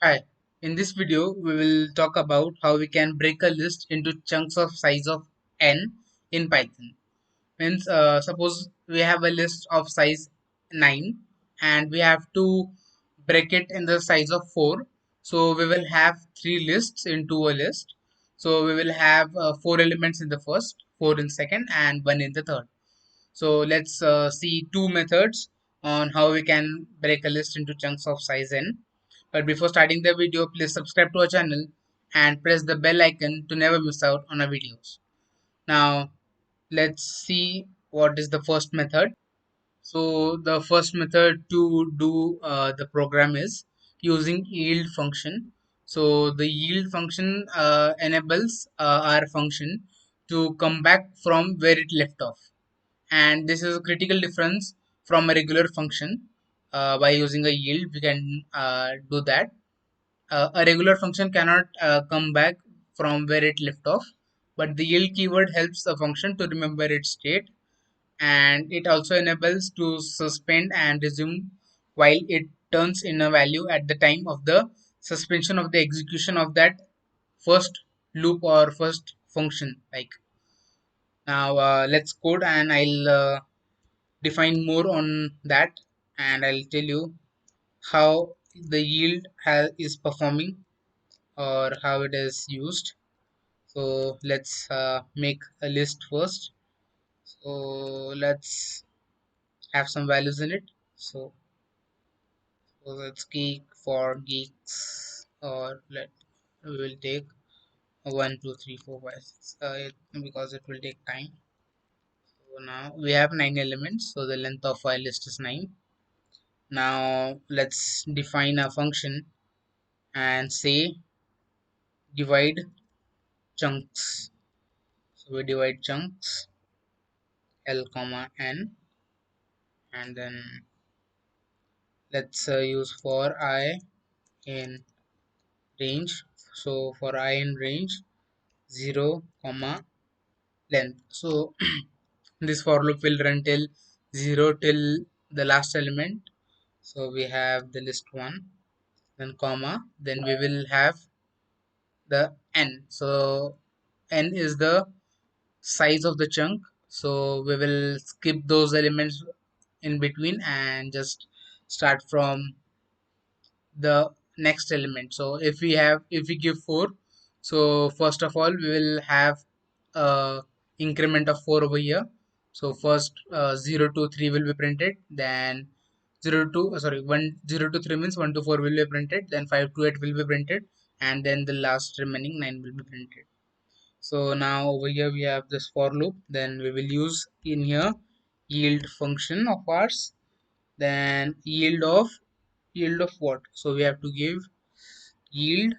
Hi, in this video we will talk about how we can break a list into chunks of size of n in Python. Means suppose we have a list of size 9 and we have to break it in the size of 4. So we will have three lists into a list. So we will have four elements in the first, four in second and one in the third. So let's see two methods on how we can break a list into chunks of size n. But before starting the video, please subscribe to our channel and press the bell icon to never miss out on our videos. Now let's see what is the first method. So the first method to do the program is using yield function. So the yield function enables our function to come back from where it left off, and this is a critical difference from a regular function. By using a yield we can do that. A regular function cannot come back from where it left off, but the yield keyword helps a function to remember its state, and it also enables to suspend and resume while it turns in a value at the time of the suspension of the execution of that first loop or first function. Like now let's code and I'll define more on that, and I'll tell you how the yield is performing or how it is used. So let's make a list first. So let's have some values in it. So let's geek for geeks, or let we will take 1 2 3 4 5 6 because it will take time. So now we have 9 elements, so the length of our list is 9. Now let's define a function and say divide chunks. So we divide chunks L comma n, and then let's use for I in range. So for I in range 0 comma length. So this for loop will run till 0 till the last element. So we have the list 1, then comma, then we will have the n. So n is the size of the chunk, so we will skip those elements in between and just start from the next element. So if we give 4, so first of all we will have a increment of 4 over here. So first 0 to 3 will be printed, then 0 to sorry 1 0 to 3 means 1 to 4 will be printed, then 5 to 8 will be printed, and then the last remaining 9 will be printed. So now over here we have this for loop, then we will use in here yield function of ours, then yield of what? So we have to give yield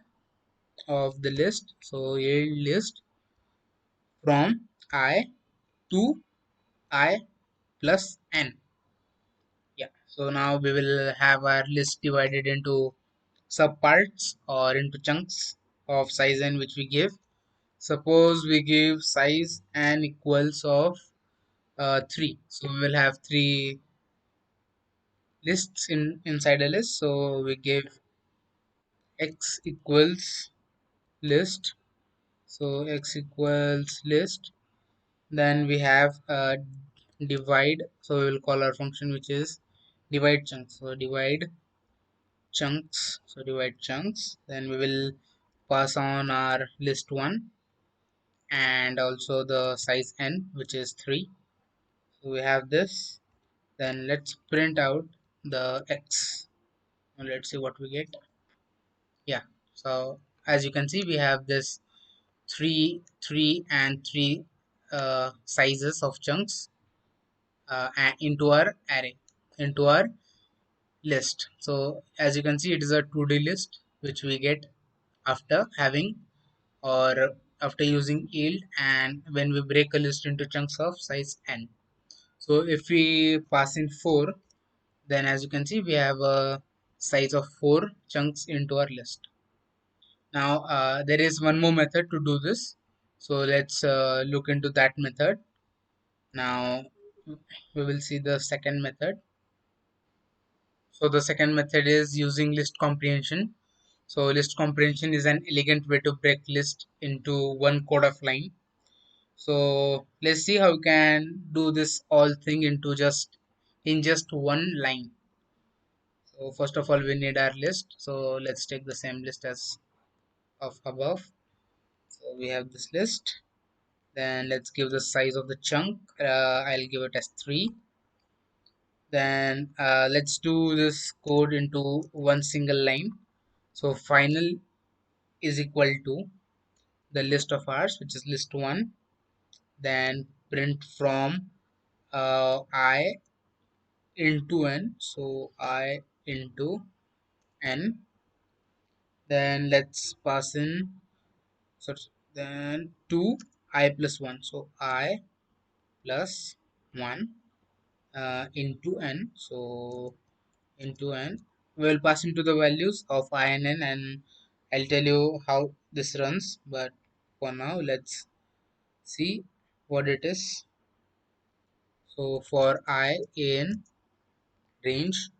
of the list, so yield list from I to I plus n. Yeah, so now we will have our list divided into subparts or into chunks of size n which we give. Suppose we give size n equals of 3, so we will have three lists inside a list. So we give x equals list, so x equals list, then we have divide, so we will call our function which is divide chunks. So divide chunks, then we will pass on our list 1 and also the size n which is 3. So we have this, then let's print out the x. Now let's see what we get. Yeah, so as you can see we have this 3 3 and 3 sizes of chunks into our array, into our list. So as you can see it is a 2D list which we get after having or after using yield and when we break a list into chunks of size n. So if we pass in 4, then as you can see we have a size of 4 chunks into our list. Now there is one more method to do this, so let's look into that method. Now we will see the second method. So the second method is using list comprehension. So list comprehension is an elegant way to break list into one code of line. So let's see how we can do this all thing into just one line. So first of all, we need our list. So let's take the same list as of above. So we have this list. Then let's give the size of the chunk. I'll give it as 3. Then let's do this code into one single line. So final is equal to the list of ours, which is list 1. Then print from I into n. So I into n. Then let's pass in, so then 2 I plus 1. So I plus 1 into n. So into n, we will pass into the values of I and n, and I'll tell you how this runs. But for now, let's see what it is. So for I in range,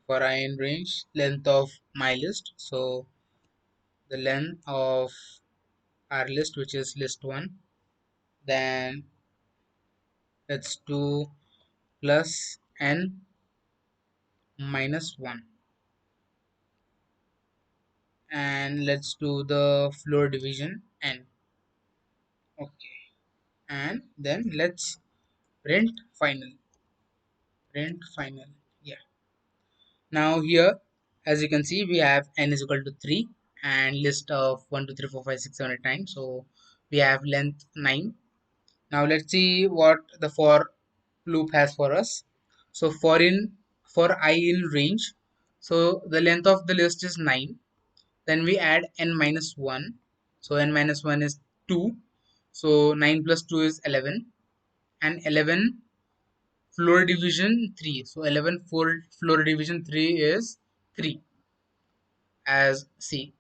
length of my list. So the length of our list, which is list 1. Then let's do plus n minus 1, and let's do the floor division n. Okay, and then let's print final. Yeah, now here, as you can see, we have n is equal to 3 and list of 1 2 3 4 5 6 7 8 9. So we have length 9. Now let's see what the for loop has for us. So for I in range, so the length of the list is 9. Then we add n minus 1. So n minus 1 is 2. So 9 plus 2 is 11. And 11 floor division 3. So 11 floor division 3 is 3. As see,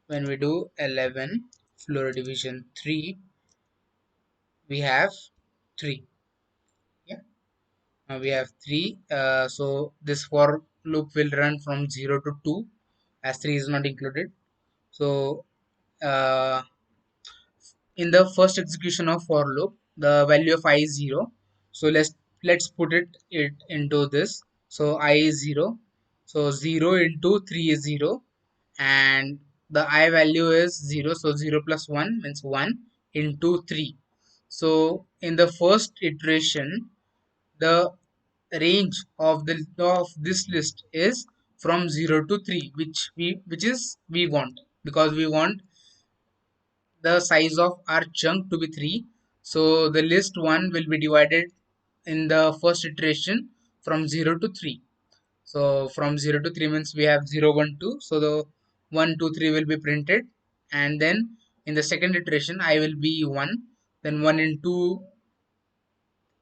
when we do 11 floor division 3, we have 3. Yeah, now we have 3. So this for loop will run from 0 to 2, as 3 is not included. So uh, in the first execution of for loop, the value of I is 0. So let's put it into this. So I is 0. So 0 into 3 is 0, and the I value is 0. So 0 plus 1 means 1 into 3. So in the first iteration, the range of the of this list is from 0 to 3, which we want, because we want the size of our chunk to be 3. So the list 1 will be divided in the first iteration from 0 to 3. So from 0 to 3 means we have 0 1 2. So the 1 2 3 will be printed, and then in the second iteration I will be 1. Then 1 into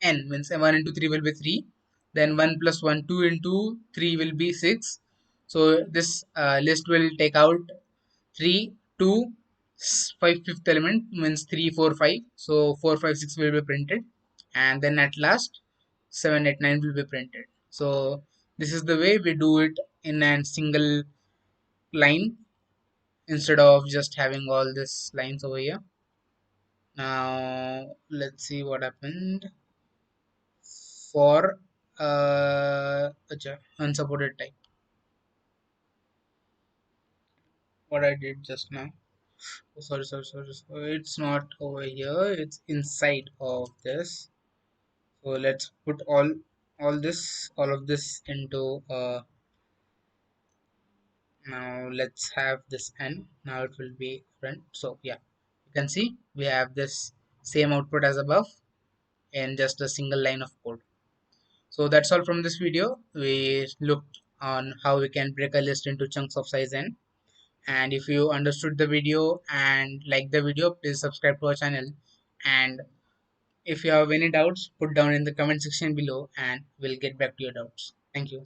n means 1 into 3 will be 3. Then 1 plus 1 2 into 3 will be 6. So this list will take out 3 2 5 fifth element means 3 4 5. So 4 5 6 will be printed, and then at last 7 8 9 will be printed. So this is the way we do it in a single line, instead of just having all these lines over here. Now let's see what happened for unsupported type, what I did just now. Oh, sorry, it's not over here, it's inside of this. So let's put all of this into now let's have this n. Now it will be run. So yeah, you can see we have this same output as above in just a single line of code. So that's all from this video. We looked on how we can break a list into chunks of size n. And if you understood the video and like the video, please subscribe to our channel. And if you have any doubts, put down in the comment section below and we'll get back to your doubts. Thank you.